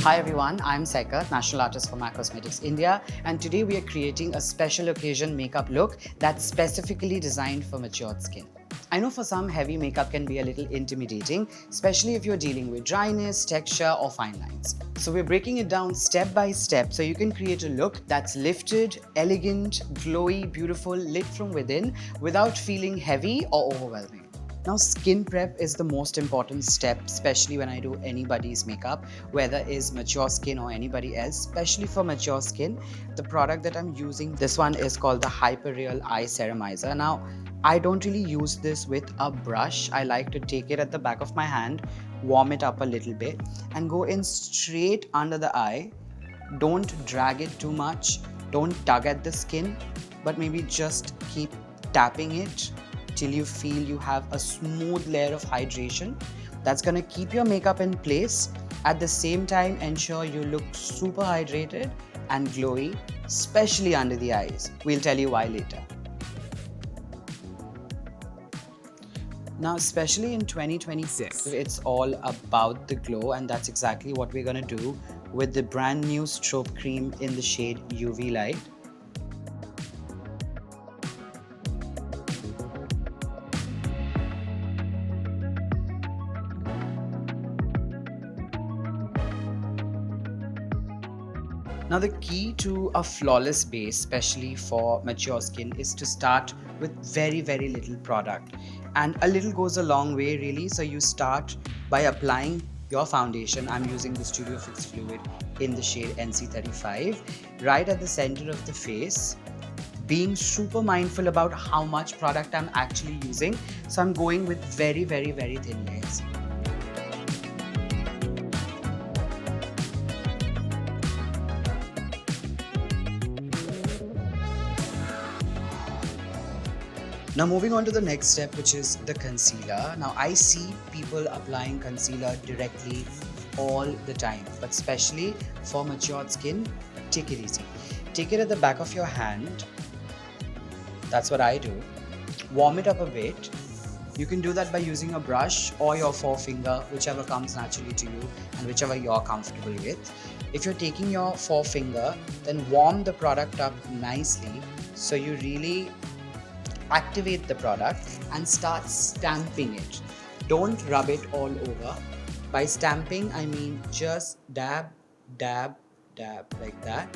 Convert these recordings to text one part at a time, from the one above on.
Hi everyone, I'm Saikat, National Artist for M.A.C Cosmetics India, and today we are creating a special occasion makeup look that's specifically designed for matured skin. I know for some, heavy makeup can be a little intimidating, especially if you're dealing with dryness, texture, or fine lines. So we're breaking it down step by step so you can create a look that's lifted, elegant, glowy, beautiful, lit from within without feeling heavy or overwhelming. Now, skin prep is the most important step, especially when I do anybody's makeup, whether it's mature skin or anybody else. Especially for mature skin, the product that I'm using, this one is called the Hyper Real Eye Serumizer. Now, I don't really use this with a brush. I like to take it at the back of my hand, warm it up a little bit, and go in straight under the eye. Don't drag it too much, don't tug at the skin, but maybe just keep tapping it till you feel you have a smooth layer of hydration. That's gonna keep your makeup in place. At the same time, ensure you look super hydrated and glowy, especially under the eyes. We'll tell you why later. Now, especially in 2026, it's all about the glow, and that's exactly what we're gonna do with the brand new Strobe cream in the shade UV Light. Now, the key to a flawless base, especially for mature skin, is to start with very little product. And a little goes a long way, really. So you start by applying your foundation. I'm using the Studio Fix Fluid in the shade NC35, right at the center of the face, being super mindful about how much product I'm actually using. So I'm going with very thin layers. Now, moving on to the next step, which is the concealer. Now, I see people applying concealer directly all the time, but especially for matured skin, take it easy. Take it at the back of your hand. That's what I do. Warm it up a bit. You can do that by using a brush or your forefinger, whichever comes naturally to you and whichever you're comfortable with. If you're taking your forefinger, then warm the product up nicely so you really activate the product and start stamping it. Don't rub it all over. By stamping, I mean just dab, dab, dab, like that.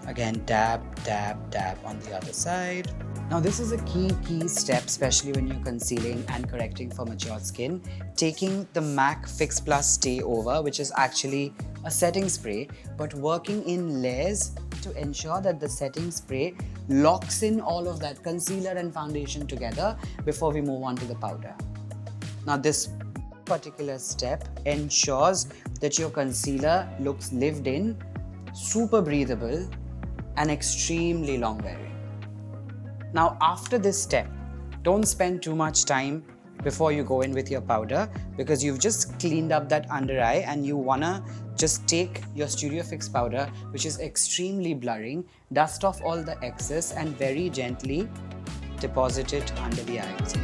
Again, dab, dab, dab on the other side. Now, this is a key step, especially when you're concealing and correcting for mature skin. Taking the M.A.C Fix Plus Stay Over, which is actually a setting spray, but working in layers to ensure that the setting spray locks in all of that concealer and foundation together before we move on to the powder. Now, this particular step ensures that your concealer looks lived in, super breathable, and extremely long wearing. Now, after this step, don't spend too much time before you go in with your powder, because you've just cleaned up that under eye and you wanna just take your Studio Fix powder, which is extremely blurring, dust off all the excess and very gently deposit it under the eyes.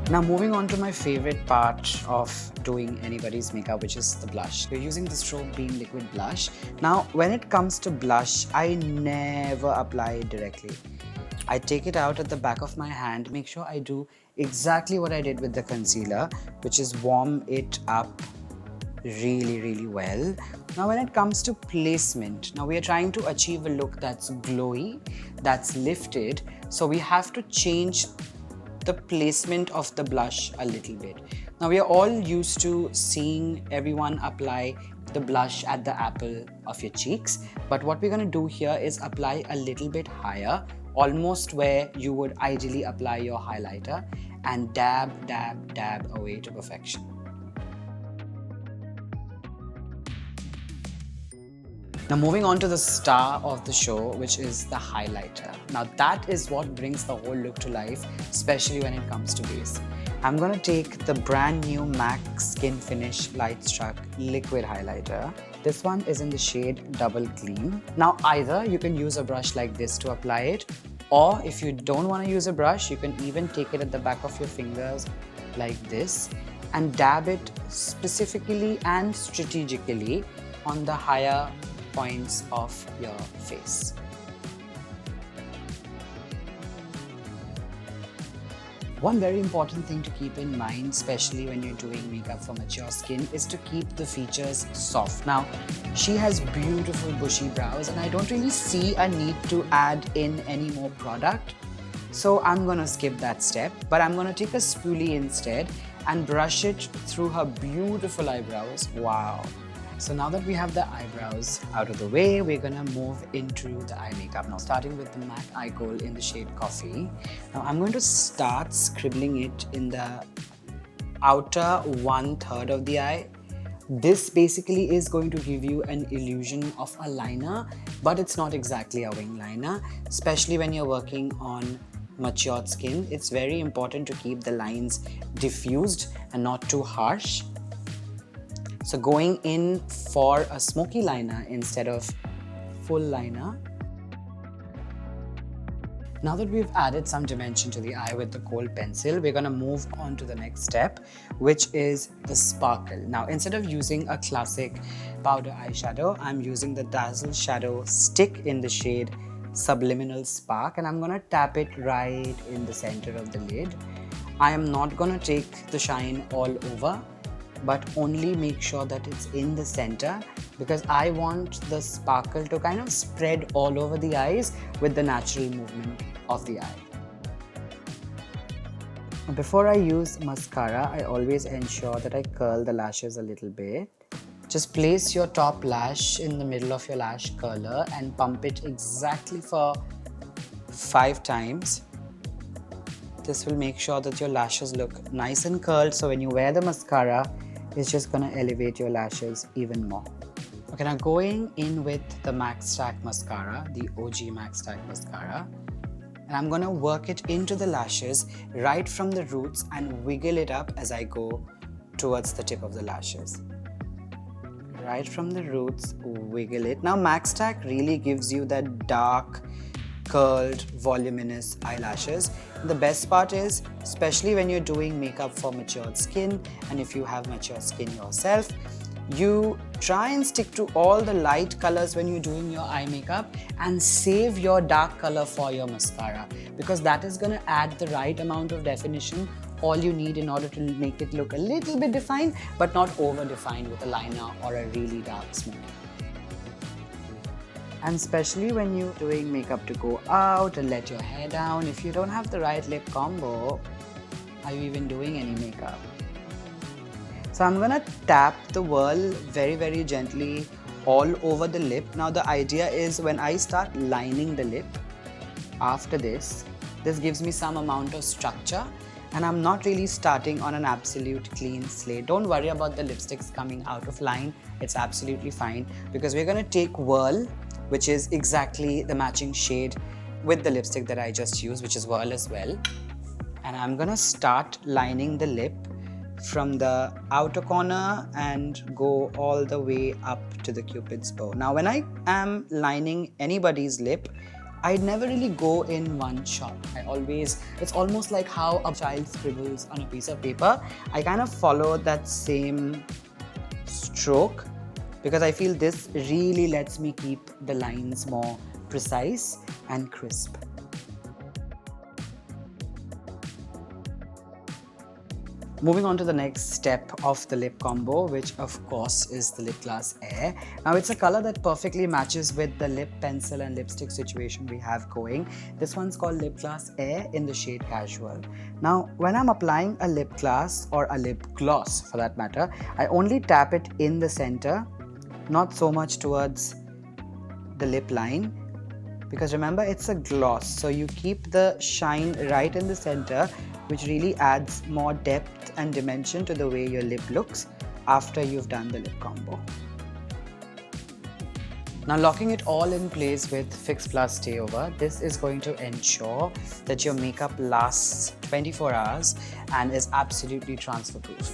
Now, moving on to my favorite part of doing anybody's makeup, which is the blush. We're using the Strobe Beam Liquid Blush. Now, when it comes to blush, I never apply it directly. I take it out at the back of my hand, make sure I do exactly what I did with the concealer, which is warm it up really well. Now, when it comes to placement, now we are trying to achieve a look that's glowy, that's lifted, so we have to change the placement of the blush a little bit. Now, we are all used to seeing everyone apply the blush at the apple of your cheeks, but what we're going to do here is apply a little bit higher, almost where you would ideally apply your highlighter, and dab, dab, dab away to perfection. Now, moving on to the star of the show, which is the highlighter. Now, that is what brings the whole look to life, especially when it comes to base. I'm gonna take the brand new M.A.C Skin Finish Light Struck Liquid Highlighter. This one is in the shade Double Gleam. Now, either you can use a brush like this to apply it, or if you don't want to use a brush, you can even take it at the back of your fingers, like this and dab it specifically and strategically on the higher points of your face. One very important thing to keep in mind, especially when you're doing makeup for mature skin, is to keep the features soft. Now, she has beautiful bushy brows and I don't really see a need to add in any more product. So I'm gonna skip that step, but I'm gonna take a spoolie instead and brush it through her beautiful eyebrows. Wow. So now that we have the eyebrows out of the way, we're gonna move into the eye makeup. Now starting with the MAC Eye Kohl in the shade Coffee. Now I'm going to start scribbling it in the outer 1/3 of the eye. This basically is going to give you an illusion of a liner, but it's not exactly a wing liner, especially when you're working on matured skin. It's very important to keep the lines diffused and not too harsh. So going in for a smoky liner instead of full liner. Now that we've added some dimension to the eye with the Kohl pencil, we're gonna move on to the next step, which is the sparkle. Now, instead of using a classic powder eyeshadow, I'm using the Dazzle Shadow Stick in the shade Subliminal Spark, and I'm gonna tap it right in the center of the lid. I am not gonna take the shine all over, but only make sure that it's in the center, because I want the sparkle to kind of spread all over the eyes with the natural movement of the eye. Before I use mascara, I always ensure that I curl the lashes a little bit. Just place your top lash in the middle of your lash curler and pump it exactly for 5 times. This will make sure that your lashes look nice and curled, so when you wear the mascara, it's just gonna elevate your lashes even more. Okay, now going in with the MAC Stack Mascara, the OG MAC Stack Mascara, and I'm gonna work it into the lashes right from the roots and wiggle it up as I go towards the tip of the lashes. Right from the roots, wiggle it. Now MAC Stack really gives you that dark, curled, voluminous eyelashes. The best part is, especially when you're doing makeup for matured skin, and if you have mature skin yourself, you try and stick to all the light colors when you're doing your eye makeup and save your dark color for your mascara, because that is going to add the right amount of definition, all you need in order to make it look a little bit defined, but not over defined with a liner or a really dark smoky. And especially when you're doing makeup to go out and let your hair down, if you don't have the right lip combo, are you even doing any makeup? So I'm gonna tap the whirl very, very gently all over the lip. Now the idea is, when I start lining the lip after this gives me some amount of structure, and I'm not really starting on an absolute clean slate. Don't worry about the lipsticks coming out of line, it's absolutely fine, because we're gonna take Whirl, which is exactly the matching shade with the lipstick that I just used, which is Whirl as well. And I'm gonna start lining the lip from the outer corner and go all the way up to the Cupid's bow. Now, when I am lining anybody's lip, I never really go in one shot. It's almost like how a child scribbles on a piece of paper. I kind of follow that same stroke, because I feel this really lets me keep the lines more precise and crisp. Moving on to the next step of the lip combo, which of course is the Lip Gloss Air. Now it's a color that perfectly matches with the lip pencil and lipstick situation we have going. This one's called Lip Gloss Air in the shade Casual. Now when I'm applying a lip gloss, or a lip gloss for that matter, I only tap it in the center, not so much towards the lip line, because remember, it's a gloss, so you keep the shine right in the center, which really adds more depth and dimension to the way your lip looks after you've done the lip combo. Now locking it all in place with Fix Plus Stay Over, this is going to ensure that your makeup lasts 24 hours and is absolutely transfer proof.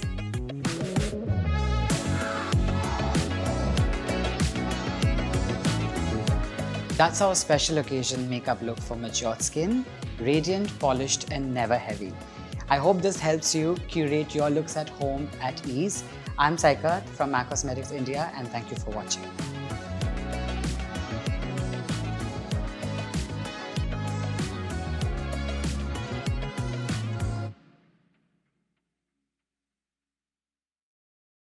That's our special occasion makeup look for matured skin, radiant, polished and never heavy. I hope this helps you curate your looks at home at ease. I'm Saikat from M.A.C Cosmetics India, and thank you for watching.